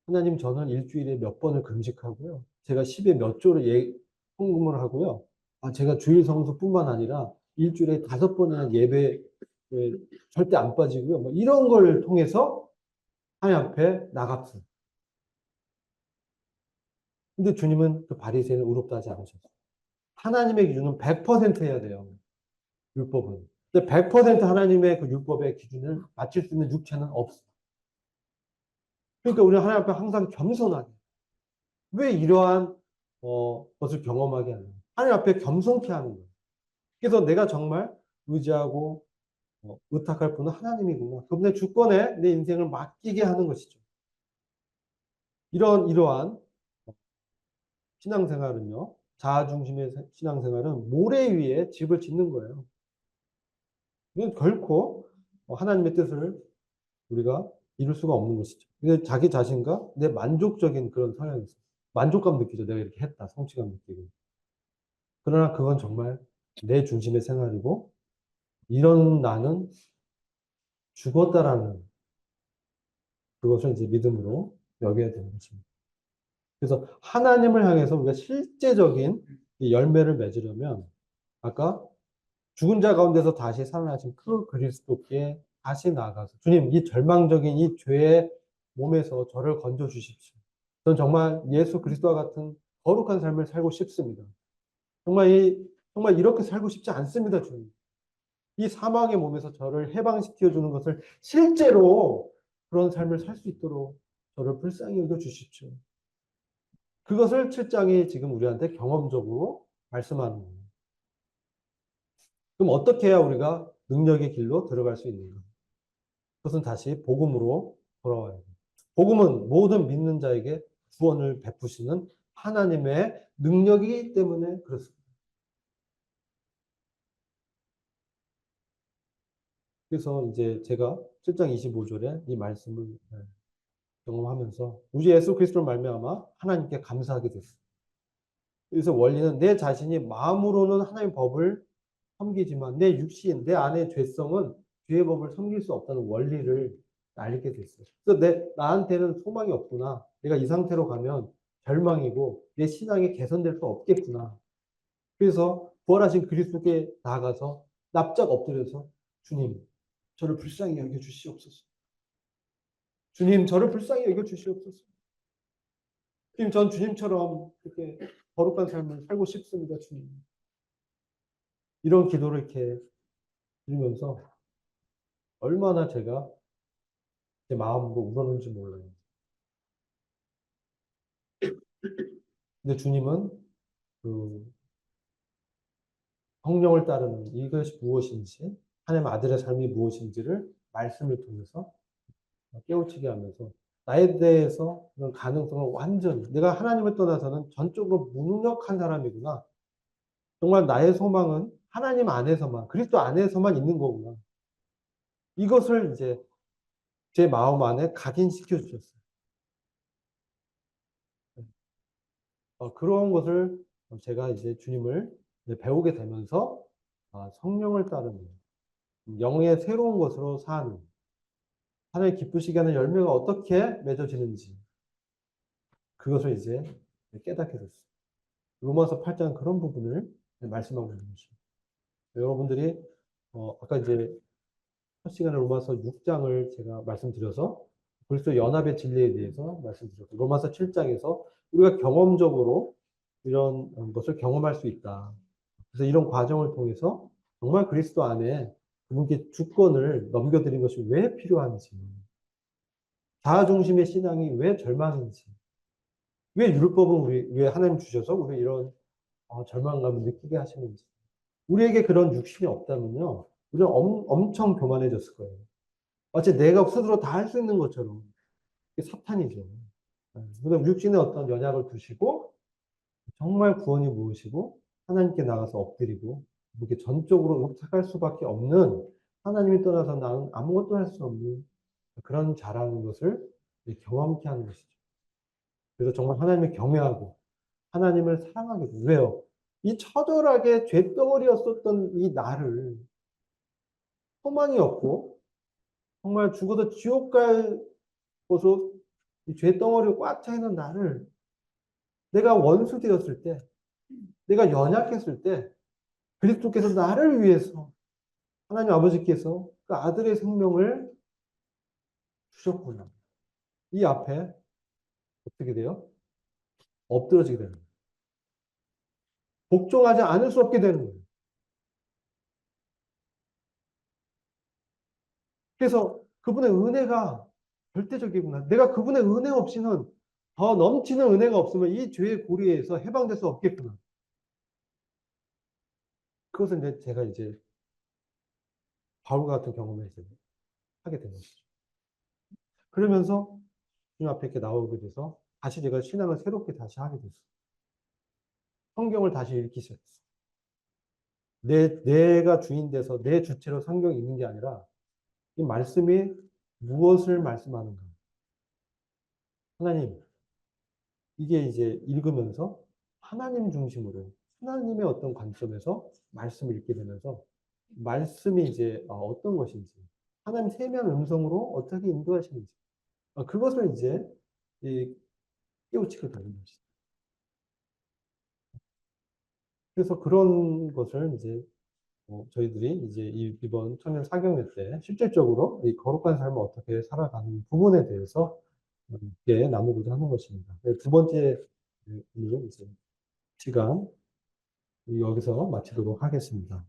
하나님 저는 일주일에 몇 번을 금식하고요. 제가 10에 몇 조를 헌금을 하고요. 제가 주일 성수뿐만 아니라 일주일에 5번이나 예배 절대 안 빠지고요. 뭐 이런 걸 통해서 하나님 앞에 나갔어요. 근데 주님은 그 바리새인을 의롭다 하지 않으셨어요. 하나님의 기준은 100% 해야 돼요. 율법은. 근데 100% 하나님의 그 율법의 기준을 맞출 수 있는 육체는 없어. 그러니까 우리는 하나님 앞에 항상 겸손하게. 왜 이러한 것을 경험하게 하냐. 하나님 앞에 겸손케 하는 거예요. 그래서 내가 정말 의지하고 의탁할 분은 하나님이구나. 그분의 주권에 내 인생을 맡기게 하는 것이죠. 이러한 신앙생활은요. 자아 중심의 신앙생활은 모래 위에 집을 짓는 거예요. 이건 결코 하나님의 뜻을 우리가 이룰 수가 없는 것이죠. 근데 자기 자신과 내 만족적인 그런 성향이 있어요. 만족감 느끼죠. 내가 이렇게 했다. 성취감 느끼고. 그러나 그건 정말 내 중심의 생활이고 이런 나는 죽었다라는 그것을 이제 믿음으로 여겨야 되는 것입니다. 그래서 하나님을 향해서 우리가 실제적인 이 열매를 맺으려면 아까 죽은 자 가운데서 다시 살아나신 그 그리스도께 다시 나아가서 주님 이 절망적인 이 죄의 몸에서 저를 건져 주십시오. 저는 정말 예수 그리스도와 같은 거룩한 삶을 살고 싶습니다. 정말 이렇게 살고 싶지 않습니다, 주님. 이 사망의 몸에서 저를 해방시켜 주는 것을 실제로 그런 삶을 살 수 있도록 저를 불쌍히 여겨 주십시오. 그것을 7장이 지금 우리한테 경험적으로 말씀하는 거예요. 그럼 어떻게 해야 우리가 능력의 길로 들어갈 수 있는가? 그것은 다시 복음으로 돌아와야 돼요. 복음은 모든 믿는 자에게 구원을 베푸시는 하나님의 능력이기 때문에 그렇습니다. 그래서 이제 제가 7장 25절에 이 말씀을 경험하면서 우리 예수 그리스도를 말미암아 하나님께 감사하게 됐어요. 그래서 원리는 내 자신이 마음으로는 하나님의 법을 섬기지만 내 육신, 내 안의 죄성은 죄의 법을 섬길 수 없다는 원리를 알게 됐어요. 그래서 나한테는 소망이 없구나. 내가 이 상태로 가면 절망이고 내 신앙이 개선될 수 없겠구나. 그래서 부활하신 그리스도께 나아가서 납작 엎드려서 주님, 저를 불쌍히 여겨 주시옵소서. 주님, 저를 불쌍히 여겨 주시옵소서. 주님, 전 주님처럼 그렇게 거룩한 삶을 살고 싶습니다, 주님. 이런 기도를 이렇게 드리면서 얼마나 제가 제 마음으로 울었는지 몰라요. 근데 주님은 그 성령을 따르는 이것이 무엇인지, 하나님 아들의 삶이 무엇인지를 말씀을 통해서 깨우치게 하면서 나에 대해서 그런 가능성을 완전히 내가 하나님을 떠나서는 전적으로 무능력한 사람이구나. 정말 나의 소망은 하나님 안에서만, 그리스도 안에서만 있는 거구나. 이것을 이제 제 마음 안에 각인시켜 주셨어요. 그런 것을 제가 이제 주님을 이제 배우게 되면서 성령을 따르는 영의 새로운 것으로 사는 하나님 기쁘시게 하는 열매가 어떻게 맺어지는지 그것을 이제 깨닫게 됐어요. 로마서 8장 그런 부분을 말씀하고 있는 것이죠. 여러분들이 아까 이제 첫 시간에 로마서 6장을 제가 말씀드려서 그리스도 연합의 진리에 대해서 말씀드렸고 로마서 7장에서 우리가 경험적으로 이런 것을 경험할 수 있다. 그래서 이런 과정을 통해서 정말 그리스도 안에 그분께 주권을 넘겨드린 것이 왜 필요한지, 자아중심의 신앙이 왜 절망인지, 왜 율법은 왜 하나님 주셔서 우리 이런 절망감을 느끼게 하시는지. 우리에게 그런 육신이 없다면요, 우리는 엄청 교만해졌을 거예요. 마치 내가 스스로 다 할 수 있는 것처럼. 이게 사탄이죠. 그래서 육신의 어떤 연약을 두시고, 정말 구원이 무엇이고, 하나님께 나가서 엎드리고, 이렇게 전적으로 의탁할 수밖에 없는, 하나님이 떠나서 나는 아무것도 할 수 없는 그런 자라는 것을 경험케 하는 것이죠. 그래서 정말 하나님을 경외하고, 하나님을 사랑하게 돼요. 왜요? 이 처절하게 죄덩어리였었던 이 나를 소망이 없고, 정말 죽어도 지옥 갈 곳으로 이 죄덩어리로 꽉 차 있는 나를 내가 원수 되었을 때, 내가 연약했을 때, 그리스도께서 나를 위해서 하나님 아버지께서 그 아들의 생명을 주셨구나. 이 앞에 어떻게 돼요? 엎드러지게 되는 거예요. 복종하지 않을 수 없게 되는 거예요. 그래서 그분의 은혜가 절대적이구나. 내가 그분의 은혜 없이는 더 넘치는 은혜가 없으면 이 죄의 고리에서 해방될 수 없겠구나. 그것을 이제 제가 이제 바울과 같은 경험을 이제 하게 된 것이죠. 그러면서 주님 앞에 이렇게 나오게 돼서 다시 제가 신앙을 새롭게 다시 하게 됐어요. 성경을 다시 읽기 시작했어요. 내가 주인 돼서 내 주체로 성경이 있는 게 아니라 이 말씀이 무엇을 말씀하는가. 하나님, 이게 이제 읽으면서 하나님 중심으로 하나님의 어떤 관점에서 말씀을 읽게 되면서 말씀이 이제 어떤 것인지 하나님 세미한 음성으로 어떻게 인도하시는지 그것을 이제 깨우치게 되는 것이죠. 그래서 그런 것을 이제 저희들이 이제 이번 청년 사경회 때 실질적으로 이 거룩한 삶을 어떻게 살아가는 부분에 대해서 함께 나누고자 하는 것입니다. 두 번째 오늘 이제 시간 여기서 마치도록 하겠습니다.